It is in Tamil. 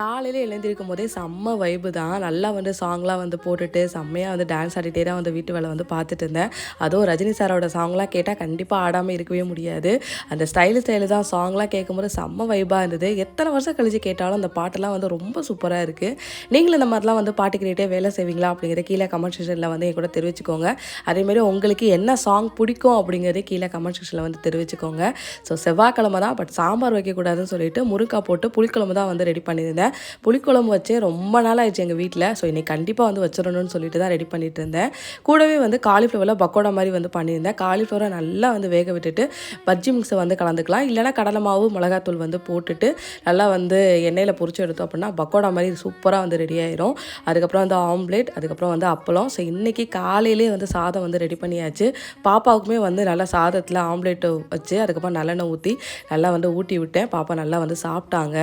காலையில எழுந்திருக்கும் போதே செம்ம வைபு தான். நல்லா வந்து சாங்லாம் வந்து போட்டுட்டு செம்மையா வந்து டான்ஸ் ஆடிட்டே தான் வந்து வீட்டு வேலை வந்து பார்த்துட்டு இருந்தேன். அதுவும் ரஜினி சாரோட சாங்லாம் கேட்டால் கண்டிப்பாக ஆடாமல் இருக்கவே முடியாது. அந்த ஸ்டைலு தான் சாங்லாம் கேட்கும்போது செம்ம வைபாக இருந்தது. எத்தனை வருஷம் கழிச்சு கேட்டாலும் அந்த பாட்டெல்லாம் வந்து ரொம்ப சூப்பராக இருக்குது. நீங்களும் இந்த மாதிரிலாம் வந்து பாட்டு கேட்டே வேலை செய்வீங்களா அப்படிங்கிறத கீழே கமெண்ட் செக்ஷனில் வந்து என் கூட தெரிவிச்சுக்கோங்க. அதேமாரி உங்களுக்கு என்ன சாங் பிடிக்கும் அப்படிங்கிறதே கீழே கமெண்ட் செக்ஷனில் வந்து தெரிவிச்சுக்கோங்க. ஸோ செவ்வாய்க்கிழமை தான், பட் சாம்பார் வைக்கக்கூடாதுன்னு சொல்லிட்டு முருங்காய் போட்டு புளிக்குழம்பு தான் வந்து ரெடி பண்ணியிருந்தேன். புளிக்குழம்பு வச்சு ரொம்ப நாள் ஆயிடுச்சு எங்கள் வீட்டில். ஸோ இன்றைக்கி கண்டிப்பாக வந்து வச்சிடணும்னு சொல்லிட்டு தான் ரெடி பண்ணிட்டு இருந்தேன். கூடவே வந்து காலிஃப்ளவரில் பக்கோடா மாதிரி வந்து பண்ணியிருந்தேன். காலிஃப்ளவரை நல்லா வந்து வேக விட்டுட்டு பஜ்ஜி மிக்ஸை வந்து கலந்துக்கலாம். இல்லைனா கடலை மாவு மிளகாத்தூள் வந்து போட்டுட்டு நல்லா வந்து எண்ணெயில் பொரிச்சு எடுத்தோம் அப்படின்னா பக்கோடா மாதிரி சூப்பராக வந்து ரெடி ஆயிரும். அதுக்கப்புறம் வந்து ஆம்லேட், அதுக்கப்புறம் வந்து அப்பளம். ஸோ இன்றைக்கி காலையிலே வந்து சாதம் வந்து ரெடி பண்ணியாச்சு. பாப்பாவுக்குமே வந்து நல்லா சாதத்தில் ஆம்லேட்டு வச்சு அதுக்கப்புறம் நல்லெண்ணெய் ஊற்றி நல்லா வந்து ஊட்டி விட்டேன். பாப்பா நல்லா வந்து சாப்பிட்டாங்க.